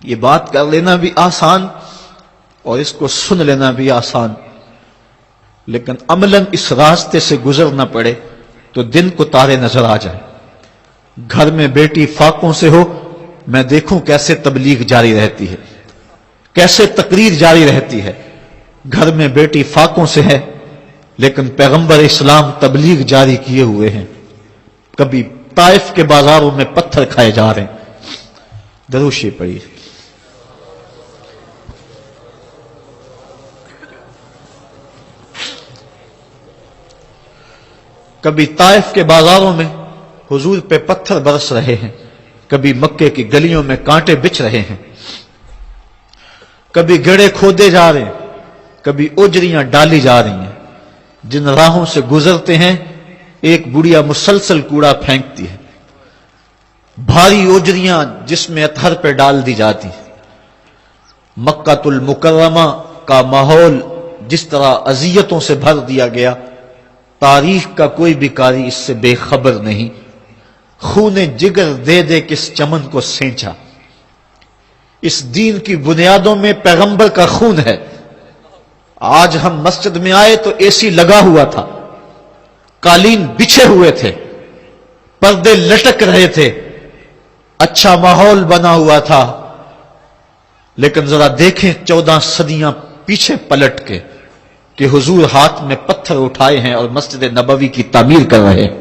یہ بات کر لینا بھی آسان اور اس کو سن لینا بھی آسان، لیکن عملاً اس راستے سے گزرنا پڑے تو دن کو تارے نظر آ جائیں۔ گھر میں بیٹی فاقوں سے ہو، میں دیکھوں کیسے تبلیغ جاری رہتی ہے، کیسے تقریر جاری رہتی ہے۔ گھر میں بیٹی فاقوں سے ہے لیکن پیغمبر اسلام تبلیغ جاری کیے ہوئے ہیں۔ کبھی طائف کے بازاروں میں پتھر کھائے جا رہے ہیں۔ درود شریف پڑھیے۔ کبھی طائف کے بازاروں میں حضور پہ پتھر برس رہے ہیں، کبھی مکے کی گلیوں میں کانٹے بچھ رہے ہیں، کبھی گڑھے کھودے جا رہے ہیں، کبھی اجریاں ڈالی جا رہی ہیں۔ جن راہوں سے گزرتے ہیں ایک بڑھیا مسلسل کوڑا پھینکتی ہے، بھاری اجریاں جس میں اطہر پہ ڈال دی جاتی ہیں۔ مکہ المکرمہ کا ماحول جس طرح اذیتوں سے بھر دیا گیا، تاریخ کا کوئی بھی قاری اس سے بے خبر نہیں۔ خون جگر دے دے کس چمن کو سینچا۔ اس دین کی بنیادوں میں پیغمبر کا خون ہے۔ آج ہم مسجد میں آئے تو اے سی لگا ہوا تھا، قالین بچھے ہوئے تھے، پردے لٹک رہے تھے، اچھا ماحول بنا ہوا تھا، لیکن ذرا دیکھیں 14 صدیاں پیچھے پلٹ کے کہ حضور ہاتھ میں پتھر اٹھائے ہیں اور مسجد نبوی کی تعمیر کر رہے ہیں۔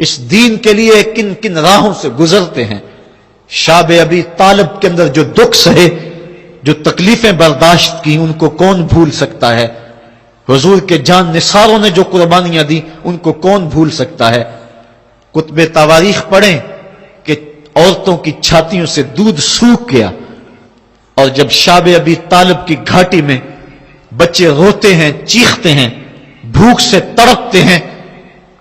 اس دین کے لیے کن کن راہوں سے گزرتے ہیں۔ شاب ابی طالب کے اندر جو دکھ سہے، جو تکلیفیں برداشت کی، ان کو کون بھول سکتا ہے؟ حضور کے جان نثاروں نے جو قربانیاں دی، ان کو کون بھول سکتا ہے؟ کتب تواریخ پڑھیں کہ عورتوں کی چھاتیوں سے دودھ سوکھ گیا، اور جب شاب ابی طالب کی گھاٹی میں بچے روتے ہیں، چیختے ہیں، بھوک سے تڑپتے ہیں،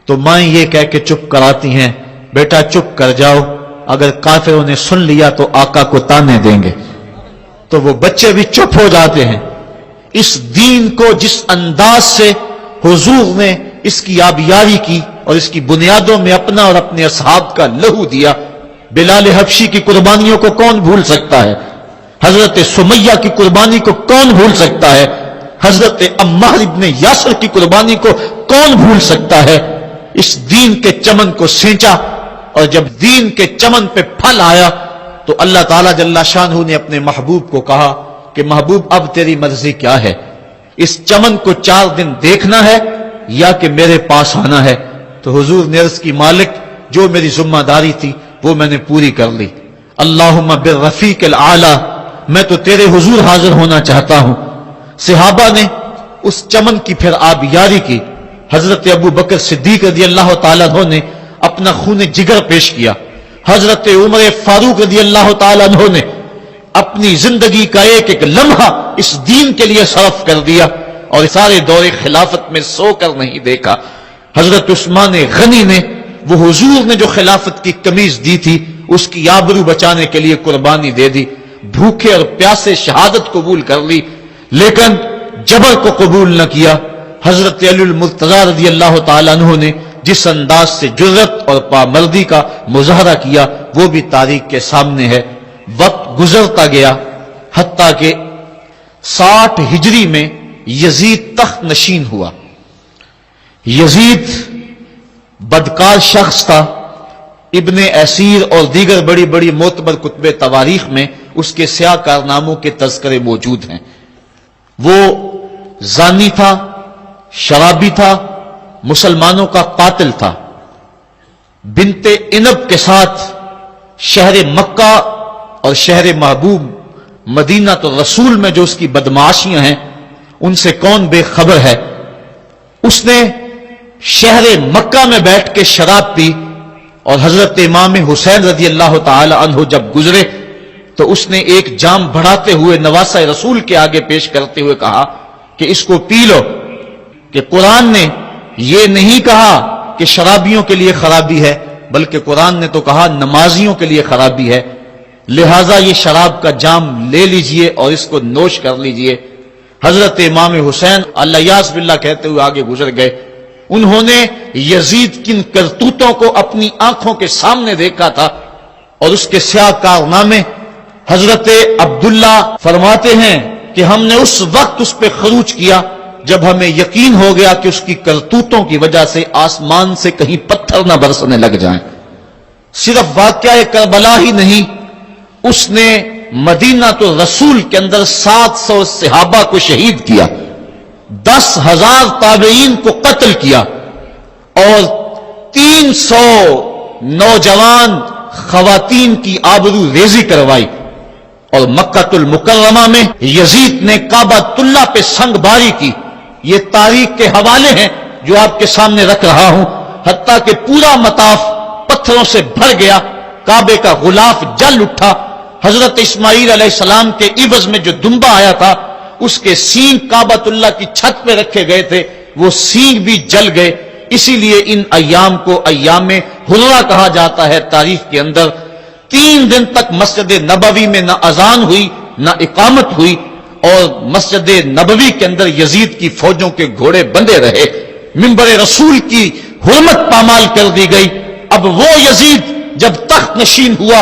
تو مائیں یہ کہہ کے چپ کراتی ہیں، بیٹا چپ کر جاؤ، اگر کافروں نے سن لیا تو آقا کو تانے دیں گے۔ تو وہ بچے بھی چپ ہو جاتے ہیں۔ اس دین کو جس انداز سے حضور نے اس کی آبیاری کی اور اس کی بنیادوں میں اپنا اور اپنے اصحاب کا لہو دیا، بلال حبشی کی قربانیوں کو کون بھول سکتا ہے؟ حضرت سمیہ کی قربانی کو کون بھول سکتا ہے؟ حضرت عمار ابن یاسر کی قربانی کو کون بھول سکتا ہے؟ اس دین کے چمن کو سینچا، اور جب دین کے چمن پہ پھل آیا تو اللہ تعالیٰ جل شانہ نے اپنے محبوب کو کہا کہ محبوب اب تیری مرضی کیا ہے؟ اس چمن کو 4 دن دیکھنا ہے یا کہ میرے پاس آنا ہے؟ تو حضور نے عرض کی مالک جو میری ذمہ داری تھی وہ میں نے پوری کر لی، اللہم بالرفیق الاعلی، میں تو تیرے حضور حاضر ہونا چاہتا ہوں۔ صحابہ نے اس چمن کی پھر آبیاری کی۔ حضرت ابو بکر صدیق رضی اللہ تعالیٰ عنہ نے اپنا خون جگر پیش کیا، حضرت عمر فاروق رضی اللہ تعالیٰ عنہ نے اپنی زندگی کا ایک ایک لمحہ اس دین کے لیے صرف کر دیا، اور سارے دور خلافت میں سو کر نہیں دیکھا۔ حضرت عثمان غنی نے وہ حضور نے جو خلافت کی قمیض دی تھی اس کی آبرو بچانے کے لیے قربانی دے دی، بھوکے اور پیاسے شہادت قبول کر لی، لیکن جبر کو قبول نہ کیا۔ حضرت علی المرتضیٰ رضی اللہ تعالیٰ عنہ نے جس انداز سے جرأت اور پامردی کا مظاہرہ کیا وہ بھی تاریخ کے سامنے ہے۔ وقت گزرتا گیا حتیٰ کہ 60 ہجری میں یزید تخت نشین ہوا۔ یزید بدکار شخص تھا، ابن اسیر اور دیگر بڑی بڑی معتبر کتب تواریخ میں اس کے سیاہ کارناموں کے تذکرے موجود ہیں۔ وہ زانی تھا، شرابی تھا، مسلمانوں کا قاتل تھا۔ بنت عنب کے ساتھ شہر مکہ اور شہر محبوب مدینہ تو رسول میں جو اس کی بدمعاشیاں ہیں ان سے کون بے خبر ہے؟ اس نے شہر مکہ میں بیٹھ کے شراب پی، اور حضرت امام حسین رضی اللہ تعالی عنہ جب گزرے تو اس نے ایک جام بڑھاتے ہوئے نواسہ رسول کے آگے پیش کرتے ہوئے کہا کہ اس کو پی لو، کہ قرآن نے یہ نہیں کہا کہ شرابیوں کے لیے خرابی ہے، بلکہ قرآن نے تو کہا نمازیوں کے لیے خرابی ہے، لہٰذا یہ شراب کا جام لے لیجئے اور اس کو نوش کر لیجئے۔ حضرت امام حسین اللہ یاس باللہ کہتے ہوئے آگے گزر گئے۔ انہوں نے یزید کن کرتوتوں کو اپنی آنکھوں کے سامنے دیکھا تھا، اور اس کے سیاہ کارنامے حضرت عبداللہ فرماتے ہیں کہ ہم نے اس وقت اس پہ خروج کیا جب ہمیں یقین ہو گیا کہ اس کی کرتوتوں کی وجہ سے آسمان سے کہیں پتھر نہ برسنے لگ جائیں۔ صرف واقعہ کربلا ہی نہیں، اس نے مدینہ تو رسول کے اندر 700 صحابہ کو شہید کیا، 10,000 تابعین کو قتل کیا، اور 300 نوجوان خواتین کی آبرو ریزی کروائی، اور مکہ المکرمہ میں یزید نے کعبۃ اللہ پہ سنگ باری کی۔ یہ تاریخ کے حوالے ہیں جو آپ کے سامنے رکھ رہا ہوں، حتیٰ کہ پورا مطاف پتھروں سے بھر گیا، کعبے کا غلاف جل اٹھا، حضرت اسماعیل علیہ السلام کے عوض میں جو دمبا آیا تھا اس کے سینگ کعبۃ اللہ کی چھت پہ رکھے گئے تھے، وہ سینگ بھی جل گئے۔ اسی لیے ان ایام کو ایام حرہ کہا جاتا ہے تاریخ کے اندر۔ 3 دن تک مسجد نبوی میں نہ اذان ہوئی نہ اقامت ہوئی، اور مسجد نبوی کے اندر یزید کی فوجوں کے گھوڑے بندھے رہے، منبر رسول کی حرمت پامال کر دی گئی۔ اب وہ یزید جب تخت نشین ہوا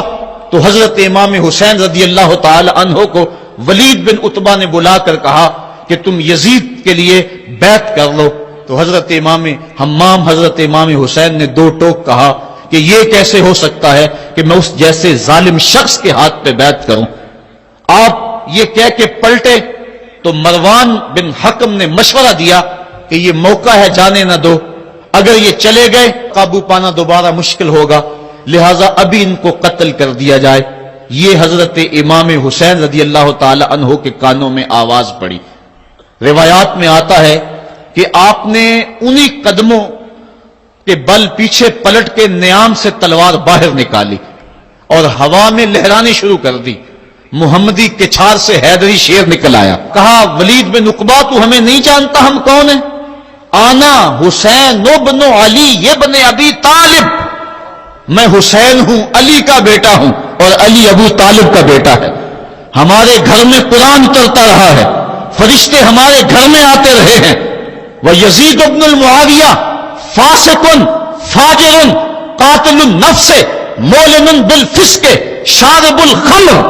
تو حضرت امام حسین رضی اللہ تعالی عنہ کو ولید بن عتبہ نے بلا کر کہا کہ تم یزید کے لیے بیعت کر لو۔ تو حضرت امام حمام حضرت امام حسین نے 2 ٹوک کہا کہ یہ کیسے ہو سکتا ہے کہ میں اس جیسے ظالم شخص کے ہاتھ پہ بیعت کروں۔ آپ یہ کہہ کے پلٹے تو مروان بن حکم نے مشورہ دیا کہ یہ موقع ہے، جانے نہ دو، اگر یہ چلے گئے قابو پانا دوبارہ مشکل ہوگا، لہذا ابھی ان کو قتل کر دیا جائے۔ یہ حضرت امام حسین رضی اللہ تعالی عنہ کے کانوں میں آواز پڑی۔ روایات میں آتا ہے کہ آپ نے انہی قدموں کے بل پیچھے پلٹ کے نیام سے تلوار باہر نکالی اور ہوا میں لہرانی شروع کر دی۔ محمدی کے چھار سے حیدری شیر نکل آیا، کہا ولید بن عقبہ تو ہمیں نہیں جانتا ہم کون ہیں؟ آنا حسین ابن علی ابن ابی طالب، میں حسین ہوں، علی کا بیٹا ہوں، اور علی ابو طالب کا بیٹا ہے۔ ہمارے گھر میں قرآن اترتا رہا ہے، فرشتے ہمارے گھر میں آتے رہے ہیں۔ وَيَزِيدُ ابن المعاویہ فاسق فاجر قاتل النفس مولن بالفسق شارب الخمر،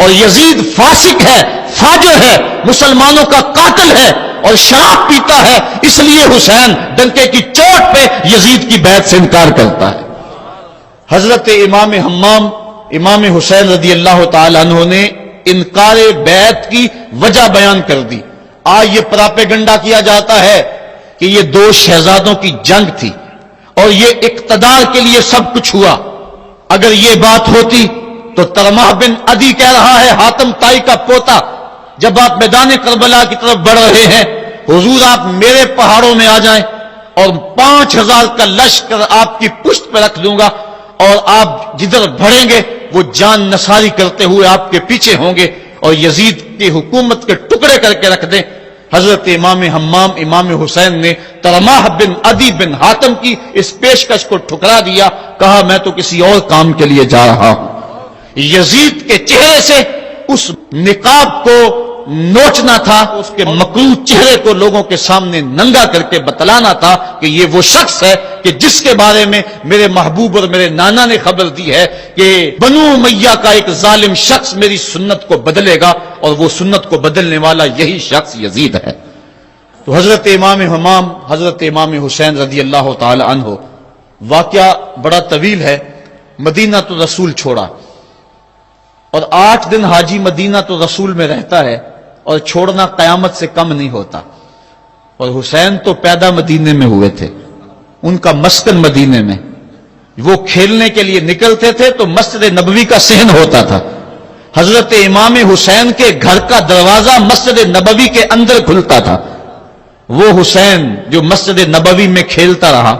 اور یزید فاسق ہے، فاجر ہے، مسلمانوں کا قاتل ہے اور شراب پیتا ہے، اس لیے حسین ڈنکے کی چوٹ پہ یزید کی بیعت سے انکار کرتا ہے۔ حضرت امام حمام امام حسین رضی اللہ تعالی عنہ نے انکار بیعت کی وجہ بیان کر دی۔ آج یہ پراپیگنڈا کیا جاتا ہے کہ یہ 2 شہزادوں کی جنگ تھی اور یہ اقتدار کے لیے سب کچھ ہوا۔ اگر یہ بات ہوتی تو ترمح بن عدی کہہ رہا ہے، حاتم طائی کا پوتا، جب آپ میدان کربلا کی طرف بڑھ رہے ہیں، حضور آپ میرے پہاڑوں میں آ جائیں اور 5000 کا لشکر آپ کی پشت پہ رکھ دوں گا، اور آپ جدھر بڑھیں گے وہ جان نثاری کرتے ہوئے آپ کے پیچھے ہوں گے اور یزید کی حکومت کے ٹکڑے کر کے رکھ دیں۔ حضرت امام حمام امام حسین نے ترمح بن عدی بن حاتم کی اس پیشکش کو ٹھکرا دیا، کہا میں تو کسی اور کام کے لیے جا رہا ہوں۔ یزید کے چہرے سے اس نقاب کو نوچنا تھا، اس کے مکروہ چہرے کو لوگوں کے سامنے ننگا کر کے بتلانا تھا کہ یہ وہ شخص ہے کہ جس کے بارے میں میرے محبوب اور میرے نانا نے خبر دی ہے کہ بنو امیہ کا ایک ظالم شخص میری سنت کو بدلے گا، اور وہ سنت کو بدلنے والا یہی شخص یزید ہے۔ تو حضرت امام حمام حضرت امام حسین رضی اللہ تعالی عنہ، واقعہ بڑا طویل ہے۔ مدینہ تو رسول چھوڑا، اور 8 دن حاجی مدینہ تو رسول میں رہتا ہے، اور چھوڑنا قیامت سے کم نہیں ہوتا۔ اور حسین تو پیدا مدینے میں ہوئے تھے، ان کا مسکن مدینے میں، وہ کھیلنے کے لیے نکلتے تھے تو مسجد نبوی کا صحن ہوتا تھا۔ حضرت امام حسین کے گھر کا دروازہ مسجد نبوی کے اندر کھلتا تھا۔ وہ حسین جو مسجد نبوی میں کھیلتا رہا،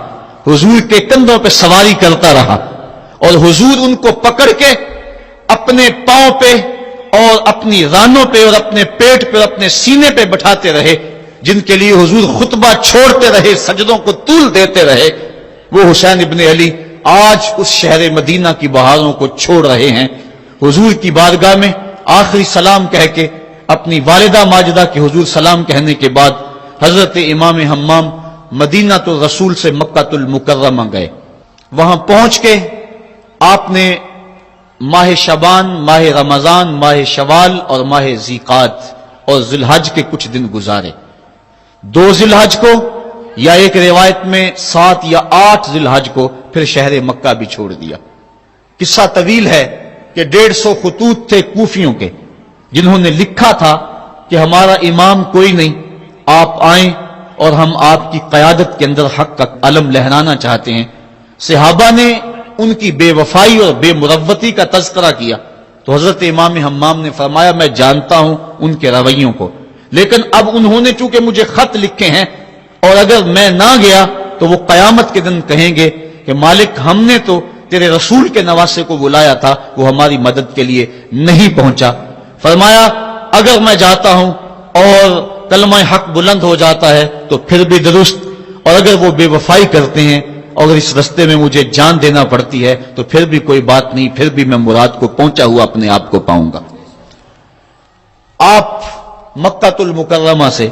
حضور کے کندھوں پہ سواری کرتا رہا، اور حضور ان کو پکڑ کے اپنے پاؤں پہ اور اپنی رانوں پہ اور اپنے پیٹ پہ اور اپنے سینے پہ بٹھاتے رہے، جن کے لیے حضور خطبہ چھوڑتے رہے، سجدوں کو طول دیتے رہے۔ وہ حسین ابن علی آج اس شہر مدینہ کی بہاروں کو چھوڑ رہے ہیں۔ حضور کی بارگاہ میں آخری سلام کہہ کے اپنی والدہ ماجدہ کے حضور سلام کہنے کے بعد حضرت امام حمام مدینہ تو رسول سے مکہ المکرمہ گئے۔ وہاں پہنچ کے آپ نے ماہ شعبان، ماہ رمضان، ماہ شوال اور ماہ ذیقعد اور ذی الحج کے کچھ دن گزارے. 2 ذی الحج کو، یا ایک روایت میں 7 یا 8 ذی الحج کو پھر شہر مکہ بھی چھوڑ دیا. قصہ طویل ہے کہ 150 خطوط تھے کوفیوں کے، جنہوں نے لکھا تھا کہ ہمارا امام کوئی نہیں، آپ آئیں اور ہم آپ کی قیادت کے اندر حق کا علم لہرانا چاہتے ہیں. صحابہ نے ان کی بے وفائی اور بے مروتی کا تذکرہ کیا تو حضرت امام حمام نے فرمایا میں جانتا ہوں ان کے رویوں کو، لیکن اب انہوں نے چونکہ مجھے خط لکھے ہیں اور اگر میں نہ گیا تو وہ قیامت کے دن کہیں گے کہ مالک ہم نے تو تیرے رسول کے نواسے کو بلایا تھا، وہ ہماری مدد کے لیے نہیں پہنچا. فرمایا اگر میں جاتا ہوں اور کلمہ حق بلند ہو جاتا ہے تو پھر بھی درست، اور اگر وہ بے وفائی کرتے ہیں اور اس رستے میں مجھے جان دینا پڑتی ہے تو پھر بھی کوئی بات نہیں، پھر بھی میں مراد کو پہنچا ہوا اپنے آپ کو پاؤں گا. آپ مکہ المکرمہ سے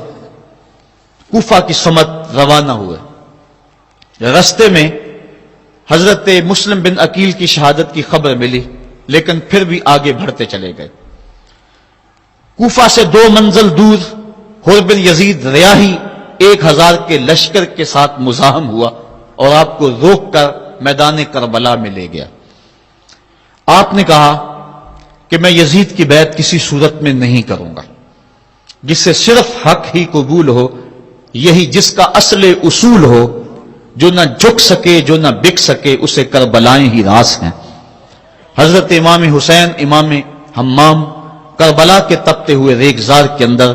کوفہ کی سمت روانہ ہوئے. رستے میں حضرت مسلم بن عقیل کی شہادت کی خبر ملی، لیکن پھر بھی آگے بڑھتے چلے گئے. کوفہ سے 2 منزل دور حر بن یزید ریاحی 1000 کے لشکر کے ساتھ مزاحم ہوا اور آپ کو روک کر میدان کربلا میں لے گیا. آپ نے کہا کہ میں یزید کی بیعت کسی صورت میں نہیں کروں گا، جس سے صرف حق ہی قبول ہو، یہی جس کا اصل اصول ہو، جو نہ جھک سکے جو نہ بک سکے، اسے کربلائیں ہی راس ہیں. حضرت امام حسین امام حمام کربلا کے تپتے ہوئے ریگزار کے اندر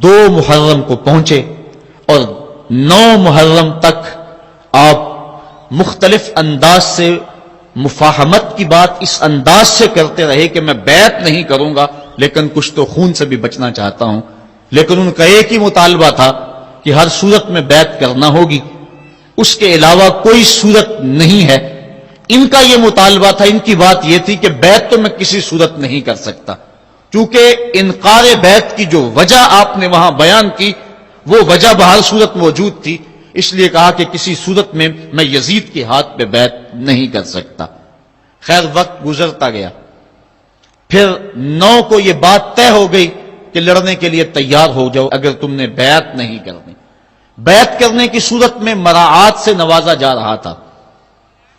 2 محرم کو پہنچے اور 9 محرم تک آپ مختلف انداز سے مفاہمت کی بات اس انداز سے کرتے رہے کہ میں بیعت نہیں کروں گا لیکن کچھ تو خون سے بھی بچنا چاہتا ہوں. لیکن ان کا ایک ہی مطالبہ تھا کہ ہر صورت میں بیعت کرنا ہوگی، اس کے علاوہ کوئی صورت نہیں ہے. ان کا یہ مطالبہ تھا، ان کی بات یہ تھی کہ بیعت تو میں کسی صورت نہیں کر سکتا. چونکہ انکار بیعت کی جو وجہ آپ نے وہاں بیان کی وہ وجہ بہر صورت موجود تھی، اس لیے کہا کہ کسی صورت میں میں یزید کے ہاتھ پہ بیعت نہیں کر سکتا. خیر وقت گزرتا گیا، پھر 9 کو یہ بات طے ہو گئی کہ لڑنے کے لیے تیار ہو جاؤ اگر تم نے بیعت نہیں کرنی. بیعت کرنے کی صورت میں مراعات سے نوازا جا رہا تھا.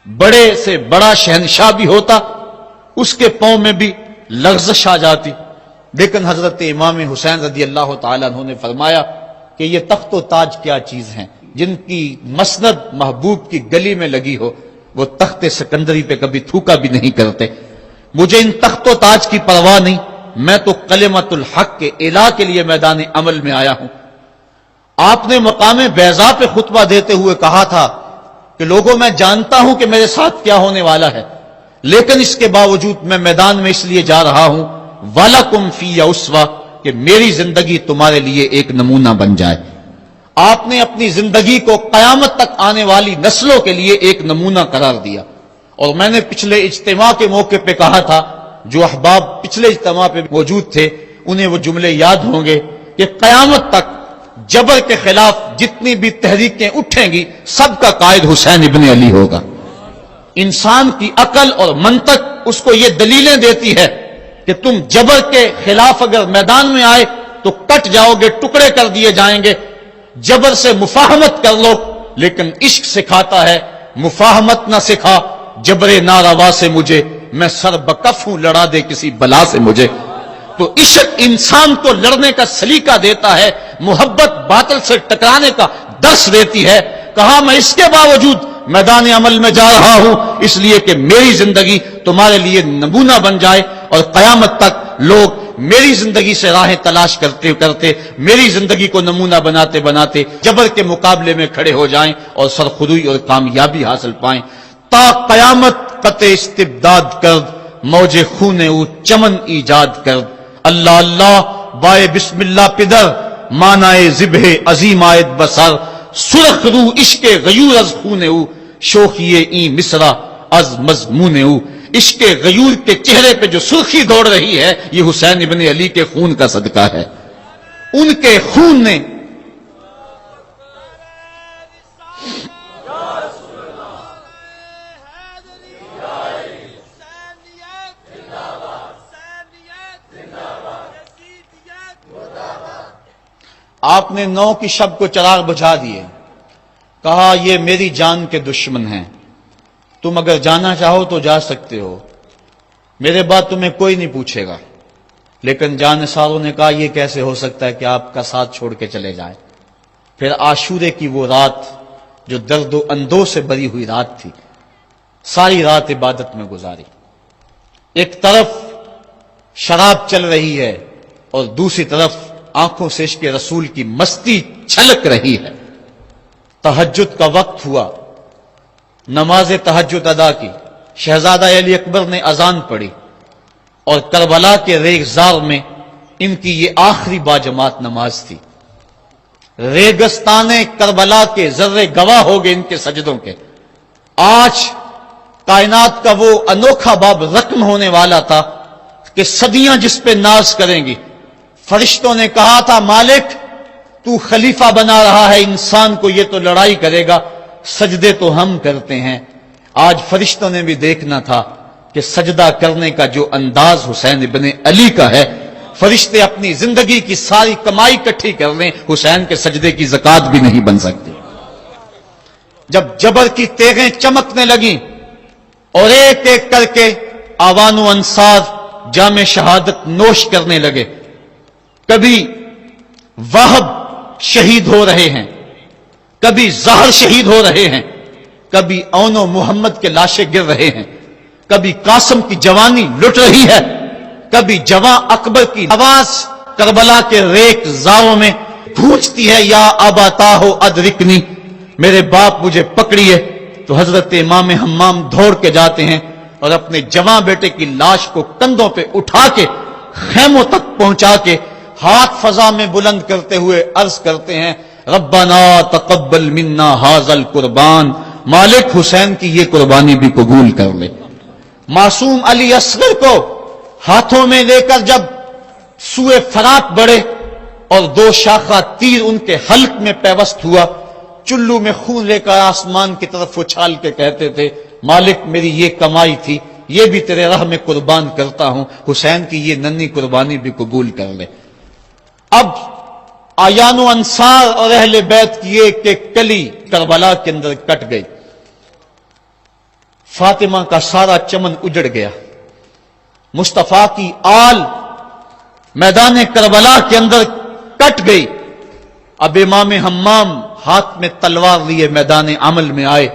بڑے سے بڑا شہنشاہ بھی ہوتا اس کے پاؤں میں بھی لغزش آ جاتی، لیکن حضرت امام حسین رضی اللہ تعالیٰ عنہ نے فرمایا کہ یہ تخت و تاج کیا چیز ہیں، جن کی مسند محبوب کی گلی میں لگی ہو وہ تخت سکندری پہ کبھی تھوکا بھی نہیں کرتے. مجھے ان تخت و تاج کی پرواہ نہیں، میں تو کلمت الحق کے اعلیٰ کے لیے میدان عمل میں آیا ہوں. آپ نے مقام بیضا پہ خطبہ دیتے ہوئے کہا تھا کہ لوگوں میں جانتا ہوں کہ میرے ساتھ کیا ہونے والا ہے، لیکن اس کے باوجود میں میدان میں اس لیے جا رہا ہوں وَلَكُمْ فِيَّ أُسْوَةٌ کہ میری زندگی تمہارے لیے ایک نمونہ بن جائے. آپ نے اپنی زندگی کو قیامت تک آنے والی نسلوں کے لیے ایک نمونہ قرار دیا. اور میں نے پچھلے اجتماع کے موقع پہ کہا تھا، جو احباب پچھلے اجتماع پہ موجود تھے انہیں وہ جملے یاد ہوں گے کہ قیامت تک جبر کے خلاف جتنی بھی تحریکیں اٹھیں گی سب کا قائد حسین ابن علی ہوگا. انسان کی عقل اور منطق اس کو یہ دلیلیں دیتی ہے کہ تم جبر کے خلاف اگر میدان میں آئے تو کٹ جاؤ گے، ٹکڑے کر دیے جائیں گے. جبر سے مفاہمت کر لو، لیکن عشق سکھاتا ہے مفاہمت نہ سکھا، جبر ناروا سے مجھے، میں سر بکف ہوں لڑا دے کسی بلا سے مجھے. تو عشق انسان کو لڑنے کا سلیقہ دیتا ہے، محبت باطل سے ٹکرانے کا درس دیتی ہے. کہا میں اس کے باوجود میدان عمل میں جا رہا ہوں اس لیے کہ میری زندگی تمہارے لیے نمونہ بن جائے اور قیامت تک لوگ میری زندگی سے راہیں تلاش کرتے کرتے میری زندگی کو نمونہ بناتے بناتے جبر کے مقابلے میں کھڑے ہو جائیں اور سرخروئی اور کامیابی حاصل پائیں. تا قیامت قطع استبداد کرد، موج خون او چمن ایجاد کرد. اللہ اللہ بائے بسم اللہ پدر، مانائے ذبح عظیم آیت بسر. سرخ رو عشق غیور از خون او، شوخی این مصرع از مضمون او. عشق غیور کے چہرے پہ جو سرخی دوڑ رہی ہے یہ حسین ابن علی کے خون کا صدقہ ہے. ان کے خون نے آپ نے 9 کی شب کو چراغ بجھا دیے، کہا یہ میری جان کے دشمن ہیں، تم اگر جانا چاہو تو جا سکتے ہو، میرے بعد تمہیں کوئی نہیں پوچھے گا۔ لیکن جانثاروں نے کہا یہ کیسے ہو سکتا ہے کہ آپ کا ساتھ چھوڑ کے چلے جائیں۔ پھر عاشورے کی وہ رات جو درد و اندوہ سے بری ہوئی رات تھی، ساری رات عبادت میں گزاری۔ ایک طرف شراب چل رہی ہے اور دوسری طرف آنکھوں سے عشق رسول کی مستی چھلک رہی ہے۔ تہجد کا وقت ہوا، نماز تہجد ادا کی، شہزادہ علی اکبر نے اذان پڑھی اور کربلا کے ریگزار میں ان کی یہ آخری باجماعت نماز تھی۔ ریگستان کربلا کے ذرے گواہ ہو گئے ان کے سجدوں کے۔ آج کائنات کا وہ انوکھا باب رقم ہونے والا تھا کہ صدیاں جس پہ ناز کریں گی۔ فرشتوں نے کہا تھا مالک تو خلیفہ بنا رہا ہے انسان کو، یہ تو لڑائی کرے گا، سجدے تو ہم کرتے ہیں۔ آج فرشتوں نے بھی دیکھنا تھا کہ سجدہ کرنے کا جو انداز حسین ابن علی کا ہے، فرشتے اپنی زندگی کی ساری کمائی اکٹھی کر لیں، حسین کے سجدے کی زکات بھی نہیں بن سکتی۔ جب جبر کی تیغیں چمکنے لگیں اور ایک ایک کر کے آوان و انصار جام شہادت نوش کرنے لگے، کبھی وہب شہید ہو رہے ہیں، کبھی زہر شہید ہو رہے ہیں، کبھی اون و محمد کے لاشیں گر رہے ہیں، کبھی قاسم کی جوانی لٹ رہی ہے، کبھی جواں اکبر کی آواز کربلا کے ریک زاروں میں گونجتی ہے، یا اباتا ہو ادرکنی، میرے باپ مجھے پکڑیے۔ تو حضرت امام حمام دوڑ کے جاتے ہیں اور اپنے جواں بیٹے کی لاش کو کندھوں پہ اٹھا کے خیموں تک پہنچا کے ہاتھ فضا میں بلند کرتے ہوئے عرض کرتے ہیں ربنا تقبل منا ھذا القربان، مالک حسین کی یہ قربانی بھی قبول کر لے۔ معصوم علی اصغر کو ہاتھوں میں لے کر جب سوئے فرات بڑھے اور 2 شاخہ تیر ان کے حلق میں پیوست ہوا، چلو میں خون لے کر آسمان کی طرف اچھال کے کہتے تھے مالک میری یہ کمائی تھی، یہ بھی تیرے راہ میں قربان کرتا ہوں، حسین کی یہ ننھی قربانی بھی قبول کر لے۔ اب آیان و انصار اور اہل بیت کی ایک ایک کلی کربلا کے اندر کٹ گئی، فاطمہ کا سارا چمن اجڑ گیا، مصطفیٰ کی آل میدان کربلا کے اندر کٹ گئی۔ اب امام حمام ہاتھ میں تلوار لیے میدان عمل میں آئے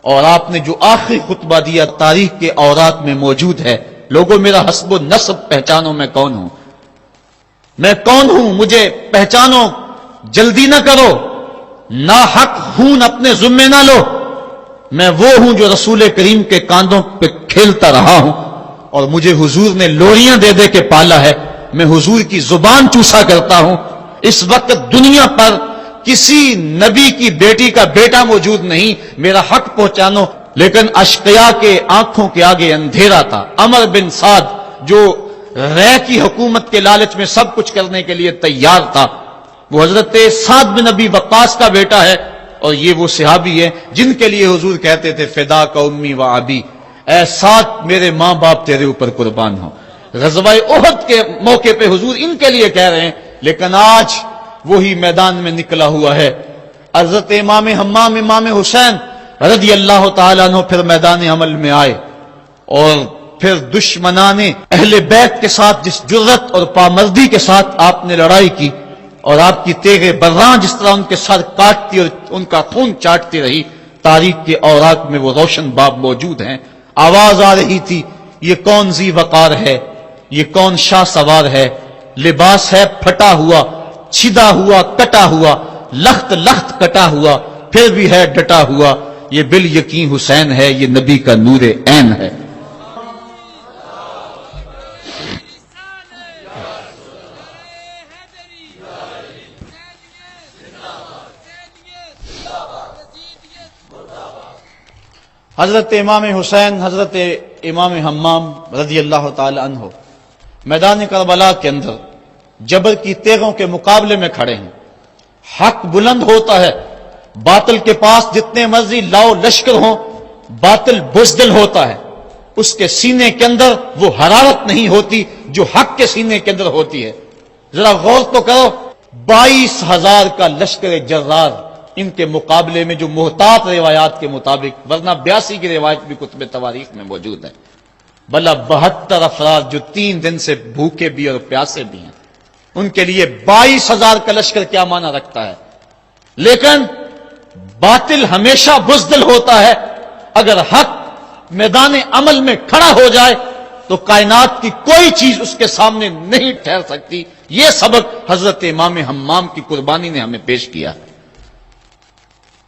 اور آپ نے جو آخری خطبہ دیا تاریخ کے اوراق میں موجود ہے، لوگوں میرا حسب و نسب پہچانو میں کون ہوں، میں کون ہوں، مجھے پہچانو، جلدی نہ کرو، ناحق خون اپنے ذمے نہ لو، میں وہ ہوں جو رسول کریم کے کاندھوں پہ کھیلتا رہا ہوں اور مجھے حضور نے لوریاں دے دے کے پالا ہے، میں حضور کی زبان چوسا کرتا ہوں۔ اس وقت دنیا پر کسی نبی کی بیٹی کا بیٹا موجود نہیں، میرا حق پہنچانو۔ لیکن اشقیاء کے آنکھوں کے آگے اندھیرا تھا۔ عمر بن سعد جو رے کی حکومت کے لالچ میں سب کچھ کرنے کے لیے تیار تھا، وہ حضرت سعد بن ابی وقاص کا بیٹا ہے، اور یہ وہ صحابی ہے جن کے لیے حضور کہتے تھے فدا کا امی و ابی، اے سعد میرے ماں باپ تیرے اوپر قربان ہو۔ غزوہ احد کے موقع پہ حضور ان کے لیے کہہ رہے ہیں، لیکن آج وہی میدان میں نکلا ہوا ہے۔ حضرت امام حمام امام حسین رضی اللہ تعالیٰ عنہ پھر میدان عمل میں آئے، اور پھر دشمنان اہل بیت کے ساتھ جس جرت اور پامردی کے ساتھ آپ نے لڑائی کی، اور آپ کی تیغ براں جس طرح ان کے سر کاٹتی اور ان کا خون چاٹتی رہی، تاریخ کے اوراق میں وہ روشن باب موجود ہیں۔ آواز آ رہی تھی یہ کون ذی وقار ہے، یہ کون شاہ سوار ہے، لباس ہے پھٹا ہوا، چھدا ہوا، کٹا ہوا، لخت لخت کٹا ہوا، پھر بھی ہے ڈٹا ہوا، یہ بال یقین حسین ہے، یہ نبی کا نور عین ہے۔ حضرت امام حسین حضرت امام حمام رضی اللہ تعالی عنہ میدان کربلا کے اندر جبر کی تیغوں کے مقابلے میں کھڑے ہیں۔ حق بلند ہوتا ہے، باطل کے پاس جتنے مرضی لاؤ لشکر ہوں، باطل بزدل ہوتا ہے، اس کے سینے کے اندر وہ حرارت نہیں ہوتی جو حق کے سینے کے اندر ہوتی ہے۔ ذرا غور تو کرو، 22,000 کا لشکر جرار ان کے مقابلے میں، جو محتاط روایات کے مطابق، ورنہ 82 کی روایت بھی کتب تواریخ میں موجود ہے، بلا 72 افراد جو 3 دن سے بھوکے بھی اور پیاسے بھی ہیں، ان کے لیے 22,000 کا لشکر کیا معنی رکھتا ہے؟ لیکن باطل ہمیشہ بزدل ہوتا ہے، اگر حق میدان عمل میں کھڑا ہو جائے تو کائنات کی کوئی چیز اس کے سامنے نہیں ٹھہر سکتی۔ یہ سبق حضرت امام حمام کی قربانی نے ہمیں پیش کیا۔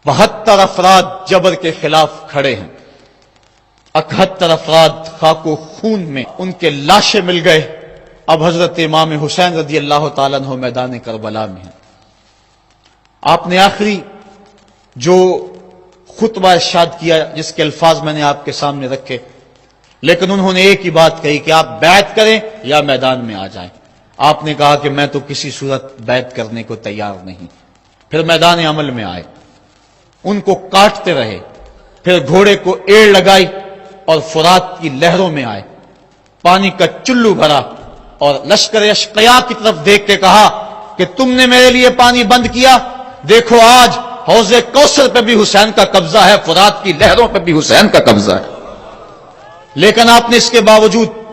72 افراد جبر کے خلاف کھڑے ہیں، 71 افراد خاک و خون میں ان کے لاشیں مل گئے۔ اب حضرت امام حسین رضی اللہ تعالیٰ عنہ میدان کربلا میں ہیں۔ آپ نے آخری جو خطبہ ارشاد کیا، جس کے الفاظ میں نے آپ کے سامنے رکھے، لیکن انہوں نے ایک ہی بات کہی کہ آپ بیعت کریں یا میدان میں آ جائیں۔ آپ نے کہا کہ میں تو کسی صورت بیعت کرنے کو تیار نہیں۔ پھر میدان عمل میں آئے، ان کو کاٹتے رہے، پھر گھوڑے کو ایڑ لگائی اور فرات کی لہروں میں آئے، پانی کا چلو بھرا اور لشکر اشقیاء کی طرف دیکھ کے کہا کہ تم نے میرے لیے پانی بند کیا، دیکھو آج حوض کوثر پہ بھی حسین کا قبضہ ہے، فرات کی لہروں پہ بھی حسین کا قبضہ ہے۔ لیکن آپ نے اس کے باوجود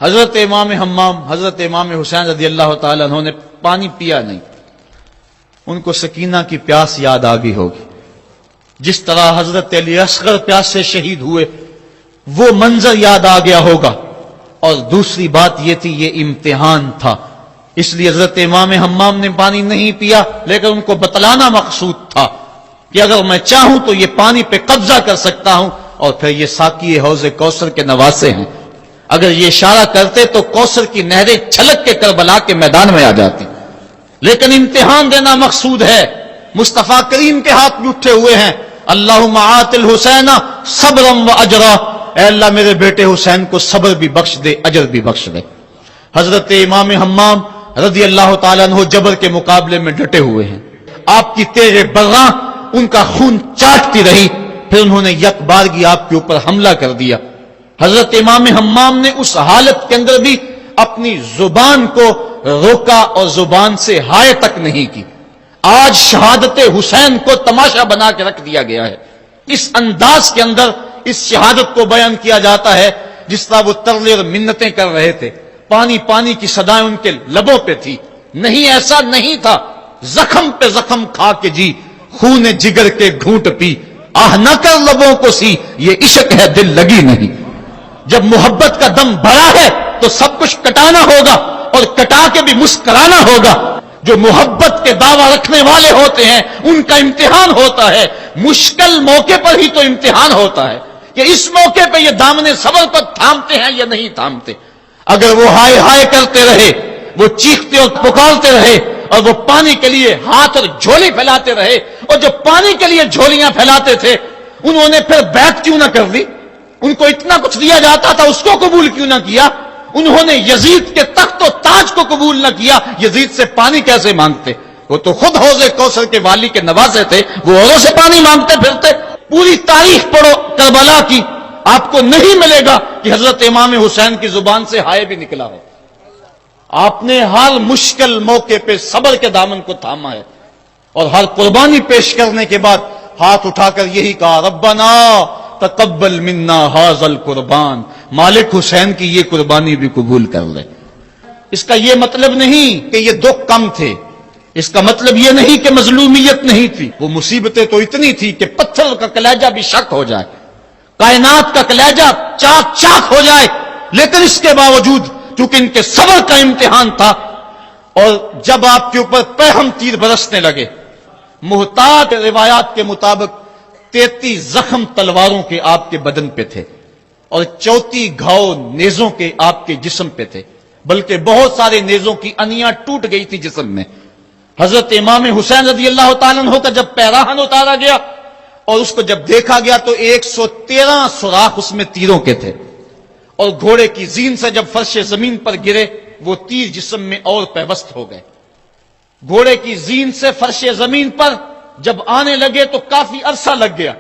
حضرت امام حمام، حضرت امام حسین رضی اللہ تعالیٰ عنہ نے پانی پیا نہیں۔ ان کو سکینہ کی پیاس یاد آ گئی ہوگی، جس طرح حضرت علی اصغر پیاس سے شہید ہوئے، وہ منظر یاد آ گیا ہوگا۔ اور دوسری بات یہ تھی، یہ امتحان تھا، اس لیے حضرت امام حمام نے پانی نہیں پیا، لیکن ان کو بتلانا مقصود تھا کہ اگر میں چاہوں تو یہ پانی پہ قبضہ کر سکتا ہوں، اور پھر یہ ساقی حوض کوثر کے نواسے ہیں، اگر یہ اشارہ کرتے تو کوثر کی نہریں چھلک کے کربلا کے میدان میں آ جاتی۔ لیکن امتحان دینا مقصود ہے۔ مصطفیٰ کریم کے ہاتھ میں اٹھے ہوئے ہیں، اللہم آت الحسین صبرا و اجرا، اے اللہ میرے بیٹے حسین کو صبر بھی بخش دے، اجر بھی بخش دے۔ حضرت امام حمام رضی اللہ تعالیٰ عنہ جبر کے مقابلے میں ڈٹے ہوئے ہیں، آپ کی تیغ برّاں ان کا خون چاٹتی رہی، پھر انہوں نے یک بارگی آپ کے اوپر حملہ کر دیا۔ حضرت امام حمام نے اس حالت کے اندر بھی اپنی زبان کو روکا اور زبان سے ہائے تک نہیں کی۔ آج شہادت حسین کو تماشا بنا کے رکھ دیا گیا ہے، اس انداز کے اندر اس شہادت کو بیان کیا جاتا ہے جس طرح وہ ترلے اور منتیں کر رہے تھے، پانی پانی کی صدائیں ان کے لبوں پہ تھی۔ نہیں، ایسا نہیں تھا، زخم پہ زخم کھا کے جی، خون جگر کے گھونٹ پی، آہ نہ کر لبوں کو سی، یہ عشق ہے دل لگی نہیں۔ جب محبت کا دم بھرا ہے تو سب کچھ کٹانا ہوگا اور کٹا کے بھی مسکرانا ہوگا۔ جو محبت کے دعویٰ رکھنے والے ہوتے ہیں ان کا امتحان ہوتا ہے، مشکل موقع پر ہی تو امتحان ہوتا ہے کہ اس موقع پہ یہ دامن صبر پر تھامتے ہیں یا نہیں تھامتے۔ اگر وہ ہائے ہائے کرتے رہے، وہ چیختے اور پکارتے رہے، اور وہ پانی کے لیے ہاتھ اور جھولی پھیلاتے رہے، اور جو پانی کے لیے جھولیاں پھیلاتے تھے انہوں نے پھر بیعت کیوں نہ کر لی؟ ان کو اتنا کچھ دیا جاتا تھا، اس کو قبول کیوں نہ کیا؟ انہوں نے یزید کے تخت و تاج کو قبول نہ کیا، یزید سے پانی کیسے مانگتے؟ وہ تو خود حوض کوثر کے والی کے نواسے تھے، وہ اوروں سے پانی مانگتے پھرتے۔ پوری تاریخ پڑھو کربلا کی، آپ کو نہیں ملے گا کہ حضرت امام حسین کی زبان سے ہائے بھی نکلا ہو۔ آپ نے ہر مشکل موقع پہ صبر کے دامن کو تھاما ہے، اور ہر قربانی پیش کرنے کے بعد ہاتھ اٹھا کر یہی کہا، ربنا تقبل منا ھذا القربان، مالک حسین کی یہ قربانی بھی قبول کر لے۔ اس کا یہ مطلب نہیں کہ یہ دکھ کم تھے، اس کا مطلب یہ نہیں کہ مظلومیت نہیں تھی، وہ مصیبتیں تو اتنی تھی کہ پتھر کا کلیجہ بھی شک ہو جائے، کائنات کا کلیجہ چاک چاک ہو جائے، لیکن اس کے باوجود چونکہ ان کے صبر کا امتحان تھا، اور جب آپ کے اوپر پہم تیر برسنے لگے، محتاط روایات کے مطابق 33 زخم تلواروں کے آپ کے بدن پہ تھے، اور 34 گھاؤ نیزوں کے آپ کے جسم پہ تھے، بلکہ بہت سارے نیزوں کی انیاں ٹوٹ گئی تھی جسم میں۔ حضرت امام حسین رضی اللہ تعالیٰ عنہ کا جب پیراہن اتارا گیا اور اس کو جب دیکھا گیا تو 113 سوراخ اس میں تیروں کے تھے، اور گھوڑے کی زین سے جب فرش زمین پر گرے وہ تیر جسم میں اور پیوست ہو گئے۔ گھوڑے کی زین سے فرش زمین پر جب آنے لگے تو کافی عرصہ لگ گیا،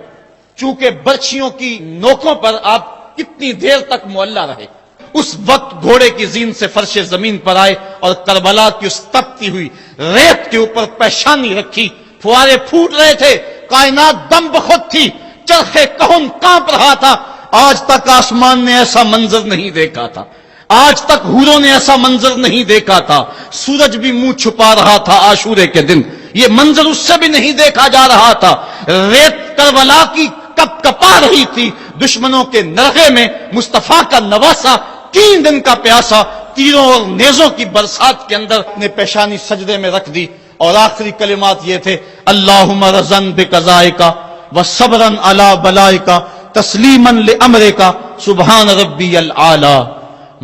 چونکہ برچھیوں کی نوکوں پر آپ کتنی دیر تک معلّہ رہے۔ اس وقت گھوڑے کی زین سے فرش زمین پر آئے اور کربلا کی اس تپتی ہوئی ریت کے اوپر پیشانی رکھی، فوارے پھوٹ رہے تھے، کائنات دم بخود تھی، چرخے کہن کانپ رہا تھا۔ آج تک آسمان نے ایسا منظر نہیں دیکھا تھا، آج تک حوروں نے ایسا منظر نہیں دیکھا تھا، سورج بھی منہ چھپا رہا تھا عاشورے کے دن، یہ منظر اس سے بھی نہیں دیکھا جا رہا تھا۔ ریت کربلا کی کپ کپا رہی تھی، دشمنوں کے نرغے میں مصطفیٰ کا نواسا 3 دن کا پیاسا تیروں اور نیزوں کی برسات کے اندر نے پیشانی سجدے میں رکھ دی، اور آخری کلمات یہ تھے، اللہم رضن بقضائکا وصبرن علی بلائکا تسلیمن لامرکا سبحان ربی العالی۔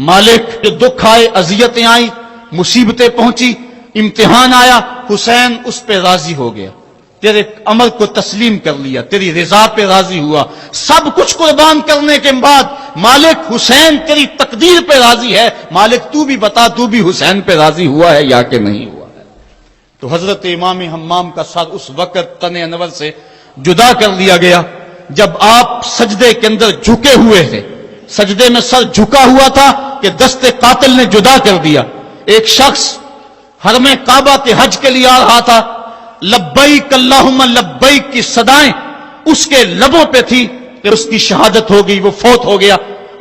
مالک، جو دکھ آئے، اذیتیں آئیں، مصیبتیں پہنچی، امتحان آیا، حسین اس پہ راضی ہو گیا، تیرے امر کو تسلیم کر لیا، تیری رضا پہ راضی ہوا۔ سب کچھ قربان کرنے کے بعد مالک حسین تیری تقدیر پہ راضی ہے، مالک تو بھی بتا، تو بھی حسین پہ راضی ہوا ہے یا کہ نہیں ہوا ہے؟ تو حضرت امام حمام کا سر اس وقت تن انور سے جدا کر لیا گیا جب آپ سجدے کے اندر جھکے ہوئے تھے، سجدے میں سر جھکا ہوا تھا کہ دست قاتل نے جدا کر دیا۔ ایک شخص حرم کعبہ کے حج کے لیے آ رہا تھا، لبیک اللہم لبیک کی صدائیں اس کے لبوں پہ تھی کہ اس کی شہادت ہو گئی، وہ فوت ہو گیا۔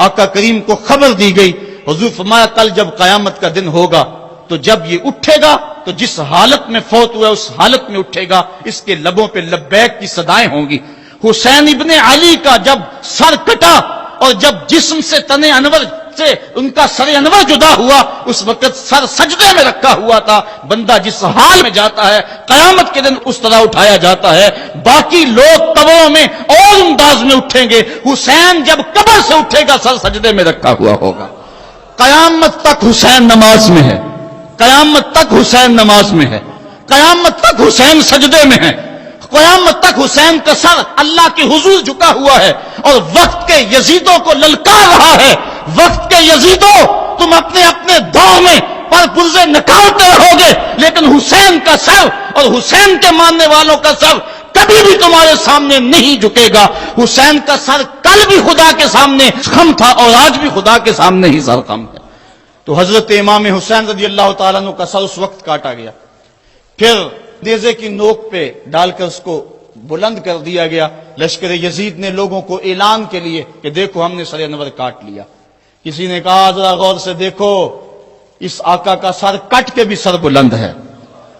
آقا کریم کو خبر دی گئی، حضور فرمایا کل جب قیامت کا دن ہوگا تو جب یہ اٹھے گا تو جس حالت میں فوت ہوا اس حالت میں اٹھے گا، اس کے لبوں پہ لبیک کی صدائیں ہوں گی۔ حسین ابن علی کا جب سر کٹا اور جب جسم سے تن انور سے ان کا سر انور جدا ہوا، اس وقت سر سجدے میں رکھا ہوا تھا۔ بندہ جس حال میں جاتا ہے قیامت کے دن اس طرح اٹھایا جاتا ہے۔ باقی لوگ قبروں میں اور انداز میں اٹھیں گے، حسین جب قبر سے اٹھے گا سر سجدے میں رکھا ہوا ہوگا۔ قیامت تک حسین نماز میں ہے، قیامت تک حسین نماز میں ہے، قیامت تک حسین سجدے میں ہے، قیامت تک حسین کا سر اللہ کے حضور جھکا ہوا ہے، اور وقت کے یزیدوں کو للکار رہا ہے، وقت کے یزیدوں تم اپنے اپنے دور میں پر پرزے نکالتے رہو گے، لیکن حسین کا سر اور حسین کے ماننے والوں کا سر کبھی بھی تمہارے سامنے نہیں جھکے گا۔ حسین کا سر کل بھی خدا کے سامنے خم تھا اور آج بھی خدا کے سامنے ہی سر خم ہے۔ تو حضرت امام حسین رضی اللہ تعالیٰ عنہ کا سر اس وقت کاٹا گیا، پھر نیزے کی نوک پہ ڈال کر اس کو بلند کر دیا گیا۔ لشکر یزید نے لوگوں کو اعلان کے لیے کہ دیکھو ہم نے سر انور کاٹ لیا۔ کسی نے کہا ذرا غور سے دیکھو، اس آقا کا سر کٹ کے بھی سر بلند ہے،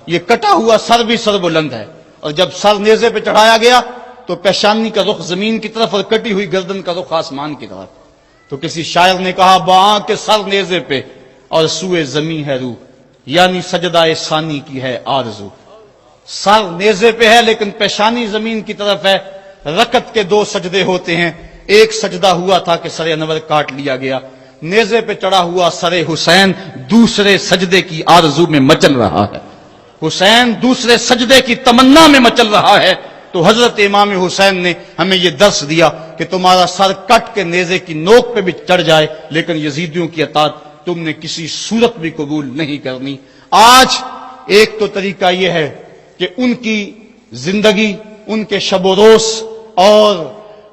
یہ کٹا ہوا سر بھی سر بلند ہے، اور جب سر نیزے پہ چڑھایا گیا تو پیشانی کا رخ زمین کی طرف اور کٹی ہوئی گردن کا رخ آسمان کی طرف۔ تو کسی شاعر نے کہا باں کے سر نیزے پہ اور سوئے زمین ہے روح، یعنی سجدہ ثانی کی ہے آرزو۔ سر نیزے پہ ہے لیکن پیشانی زمین کی طرف ہے۔ رکعت کے 2 سجدے ہوتے ہیں، ایک سجدہ ہوا تھا کہ سر انور کاٹ لیا گیا، نیزے پہ چڑھا ہوا سر حسین دوسرے سجدے کی آرزو میں مچل رہا ہے، حسین دوسرے سجدے کی تمنا میں مچل رہا ہے۔ تو حضرت امام حسین نے ہمیں یہ درس دیا کہ تمہارا سر کٹ کے نیزے کی نوک پہ بھی چڑھ جائے لیکن یزیدیوں کی اطاعت تم نے کسی صورت بھی قبول نہیں کرنی۔ آج ایک تو طریقہ یہ ہے کہ ان کی زندگی، ان کے شب و روز اور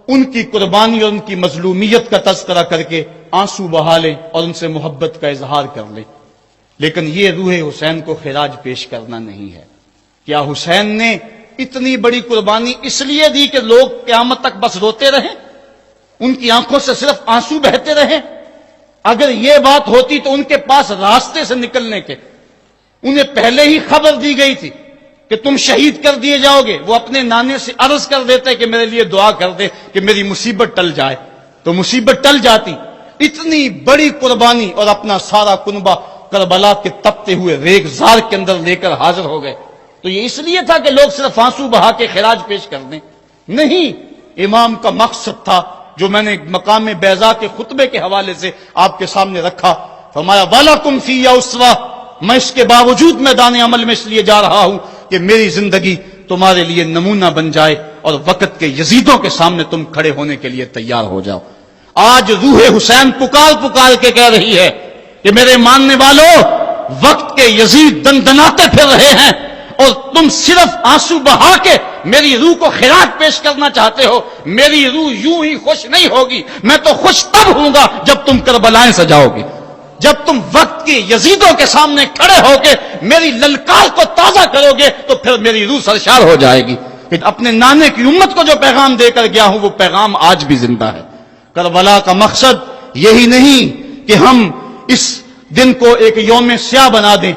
ان کی قربانی اور ان کی مظلومیت کا تذکرہ کر کے آنسو بہا لیں اور ان سے محبت کا اظہار کر لیں، لیکن یہ روح حسین کو خراج پیش کرنا نہیں ہے۔ کیا حسین نے اتنی بڑی قربانی اس لیے دی کہ لوگ قیامت تک بس روتے رہیں، ان کی آنکھوں سے صرف آنسو بہتے رہیں؟ اگر یہ بات ہوتی تو ان کے پاس راستے سے نکلنے کے، انہیں پہلے ہی خبر دی گئی تھی کہ تم شہید کر دیے جاؤ گے، وہ اپنے نانے سے عرض کر دیتے کہ میرے لیے دعا کر دے کہ میری مصیبت ٹل جائے، تو مصیبت ٹل جاتی۔ اتنی بڑی قربانی اور اپنا سارا کنبہ کربلا کے تپتے ہوئے ریگزار کے اندر لے کر حاضر ہو گئے، تو یہ اس لیے تھا کہ لوگ صرف آنسو بہا کے خراج پیش کر دیں؟ نہیں، امام کا مقصد تھا جو میں نے مقام بیضا کے خطبے کے حوالے سے آپ کے سامنے رکھا۔ فرمایا وَلَكُمْ فِيَّ أُسْوَةٌ، میں اس کے باوجود میدان عمل میں اس لیے جا رہا ہوں کہ میری زندگی تمہارے لیے نمونہ بن جائے اور وقت کے یزیدوں کے سامنے تم کھڑے ہونے کے لیے تیار ہو جاؤ۔ آج روح حسین پکار کے کہہ رہی ہے کہ میرے ماننے والوں، وقت کے یزید دندناتے پھر رہے ہیں اور تم صرف آنسو بہا کے میری روح کو خراج پیش کرنا چاہتے ہو. میری روح یوں ہی خوش نہیں ہوگی. میں تو خوش تب ہوں گا جب تم کربلائیں سجاؤ گے, جب تم وقت کی یزیدوں کے سامنے کھڑے ہو کے میری للکار کو تازہ کرو گے تو پھر میری روح سرشار ہو جائے گی کہ اپنے نانے کی امت کو جو پیغام دے کر گیا ہوں وہ پیغام آج بھی زندہ ہے. کربلا کا مقصد یہی نہیں کہ ہم اس دن کو ایک یوم سیاہ بنا دیں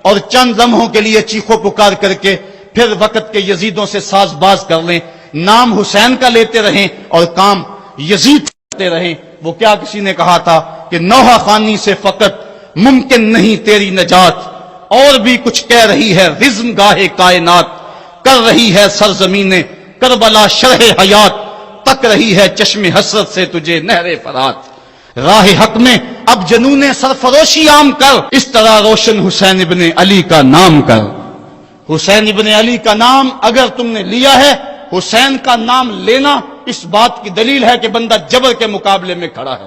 اور چند لمحوں کے لیے چیخو پکار کر کے پھر وقت کے یزیدوں سے ساز باز کر لیں, نام حسین کا لیتے رہیں اور کام یزید کرتے رہیں. وہ کیا کسی نے کہا تھا کہ نوحہ خوانی سے فقط ممکن نہیں تیری نجات, اور بھی کچھ کہہ رہی ہے رزم گاہ کائنات, کر رہی ہے سرزمین کربلا شرح حیات, تک رہی ہے چشم حسرت سے تجھے نہر فرات. راہ حق میں اب جنون سرفروشی عام کر, اس طرح روشن حسین ابن علی کا نام کر. حسین ابن علی کا نام اگر تم نے لیا ہے, حسین کا نام لینا اس بات کی دلیل ہے کہ بندہ جبر کے مقابلے میں کھڑا ہے.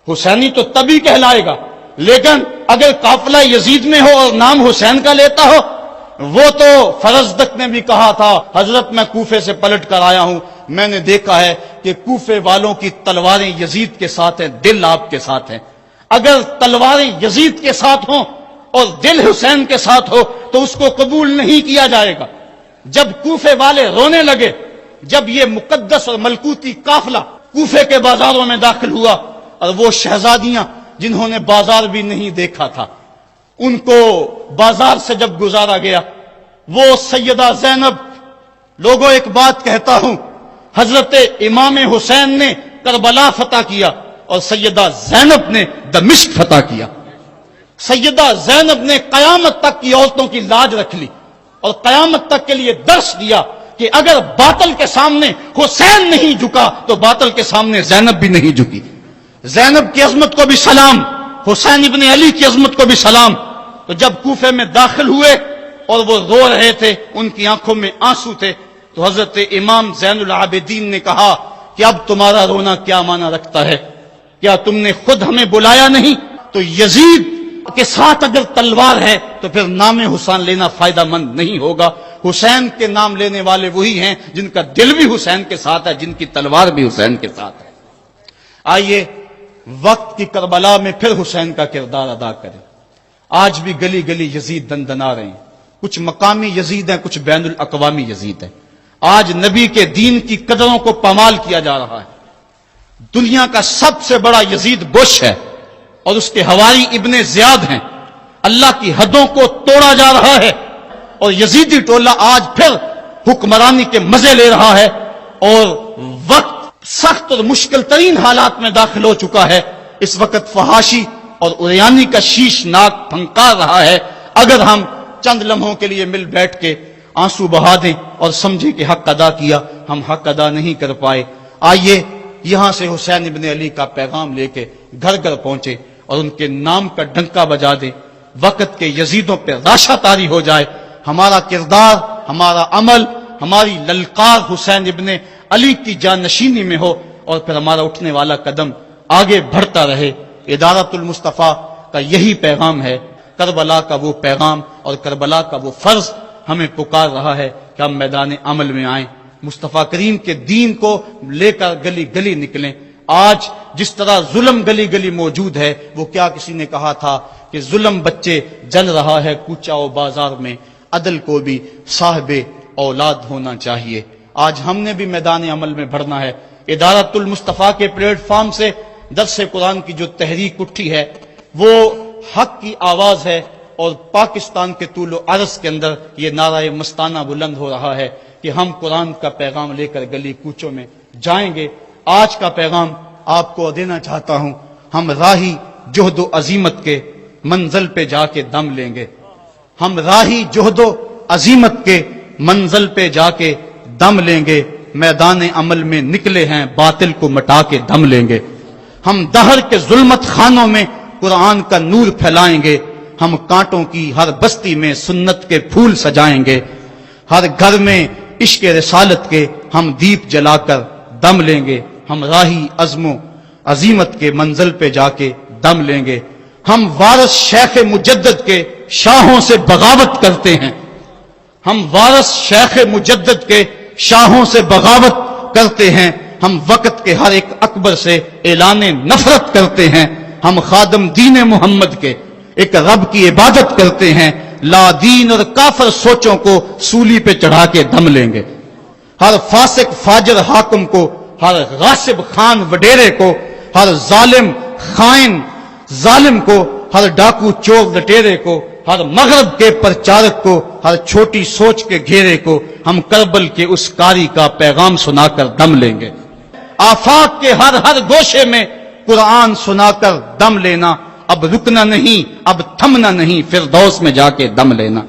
حسینی تو تبھی کہلائے گا, لیکن اگر قافلہ یزید میں ہو اور نام حسین کا لیتا ہو, وہ تو فرزدق نے بھی کہا تھا حضرت میں کوفے سے پلٹ کر آیا ہوں, میں نے دیکھا ہے کہ کوفے والوں کی تلواریں یزید کے ساتھ ہیں, دل آپ کے ساتھ ہیں. اگر تلواریں یزید کے ساتھ ہوں اور دل حسین کے ساتھ ہو تو اس کو قبول نہیں کیا جائے گا. جب کوفے والے رونے لگے, جب یہ مقدس اور ملکوتی قافلہ کوفے کے بازاروں میں داخل ہوا اور وہ شہزادیاں جنہوں نے بازار بھی نہیں دیکھا تھا ان کو بازار سے جب گزارا گیا, وہ سیدہ زینب, لوگوں ایک بات کہتا ہوں, حضرت امام حسین نے کربلا فتح کیا اور سیدہ زینب نے دمشق فتح کیا. سیدہ زینب نے قیامت تک کی عورتوں کی لاج رکھ لی اور قیامت تک کے لیے درس دیا کہ اگر باطل کے سامنے حسین نہیں جھکا تو باطل کے سامنے زینب بھی نہیں جھکی. زینب کی عظمت کو بھی سلام, حسین ابن علی کی عظمت کو بھی سلام. تو جب کوفے میں داخل ہوئے اور وہ رو رہے تھے, ان کی آنکھوں میں آنسو تھے, تو حضرت امام زین العابدین نے کہا کہ اب تمہارا رونا کیا معنی رکھتا ہے, کیا تم نے خود ہمیں بلایا نہیں؟ تو یزید کے ساتھ اگر تلوار ہے تو پھر نام حسین لینا فائدہ مند نہیں ہوگا. حسین کے نام لینے والے وہی ہیں جن کا دل بھی حسین کے ساتھ ہے, جن کی تلوار بھی حسین کے ساتھ ہے. آئیے وقت کی کربلا میں پھر حسین کا کردار ادا کریں. آج بھی گلی گلی یزید دندنا رہے ہیں, کچھ مقامی یزید ہیں, کچھ بین الاقوامی یزید ہیں. آج نبی کے دین کی قدروں کو پامال کیا جا رہا ہے. دنیا کا سب سے بڑا یزید بش ہے اور اس کے حواری ابن زیاد ہیں. اللہ کی حدوں کو توڑا جا رہا ہے اور یزیدی ٹولہ آج پھر حکمرانی کے مزے لے رہا ہے اور وقت سخت اور مشکل ترین حالات میں داخل ہو چکا ہے. اس وقت فحاشی اور اریانی کا شیش ناک پھنکار رہا ہے. اگر ہم چند لمحوں کے لیے مل بیٹھ کے آنسو بہا دیں اور سمجھیں کہ حق ادا کیا, ہم حق ادا نہیں کر پائے. آئیے یہاں سے حسین ابن علی کا پیغام لے کے گھر گھر پہنچے اور ان کے نام کا ڈنکا بجا دیں. وقت کے یزیدوں پہ راشا طاری ہو جائے. ہمارا کردار, ہمارا عمل, ہماری للکار حسین ابن علی کی جانشینی میں ہو اور پھر ہمارا اٹھنے والا قدم آگے بڑھتا رہے. ادارت المصطفیٰ کا یہی پیغام ہے. کربلا کا وہ پیغام اور کربلا کا وہ فرض ہمیں پکار رہا ہے کہ ہم میدان عمل میں آئیں, مصطفیٰ کریم کے دین کو لے کر گلی گلی نکلیں. آج جس طرح ظلم گلی گلی موجود ہے, وہ کیا کسی نے کہا تھا کہ ظلم بچے جل رہا ہے کوچہ و بازار میں, عدل کو بھی صاحب اولاد ہونا چاہیے. آج ہم نے بھی میدان عمل میں بڑھنا ہے. ادارت المصطفیٰ کے پلیٹ فارم سے درس قرآن کی جو تحریک اٹھی ہے وہ حق کی آواز ہے اور پاکستان کے طول و عرض کے اندر یہ نعرہ مستانہ بلند ہو رہا ہے کہ ہم قرآن کا پیغام لے کر گلی کوچوں میں جائیں گے. آج کا پیغام آپ کو دینا چاہتا ہوں, ہم راہی جہد و عظیمت کے منزل پہ جا کے دم لیں گے. ہم راہی جہد و عظیمت کے منزل پہ جا کے دم لیں گے. میدان عمل میں نکلے ہیں, باطل کو مٹا کے دم لیں گے. ہم دہر کے ظلمت خانوں میں قرآن کا نور پھیلائیں گے. ہم کانٹوں کی ہر بستی میں سنت کے پھول سجائیں گے. ہر گھر میں عشق رسالت کے ہم دیپ جلا کر دم لیں گے. ہم راہی عزم و عظیمت کے منزل پہ جا کے دم لیں گے. ہم وارث شیخ مجدد کے شاہوں سے بغاوت کرتے ہیں. ہم وارث شیخ مجدد کے شاہوں سے بغاوت کرتے ہیں، ہم وقت کے ہر ایک اکبر سے اعلان نفرت کرتے ہیں، ہم خادم دین محمد کے ایک رب کی عبادت کرتے ہیں، لا دین اور کافر سوچوں کو سولی پہ چڑھا کے دم لیں گے، ہر فاسق فاجر حاکم کو، ہر غاصب خان وڈیرے کو، ہر ظالم خائن ظالم کو، ہر ڈاکو چور لٹیرے کو، ہر مغرب کے پرچارک کو، ہر چھوٹی سوچ کے گھیرے کو ہم کربل کے اس کاری کا پیغام سنا کر دم لیں گے۔ آفاق کے ہر گوشے میں قرآن سنا کر دم لینا، اب رکنا نہیں، اب تھمنا نہیں، فردوس میں جا کے دم لینا۔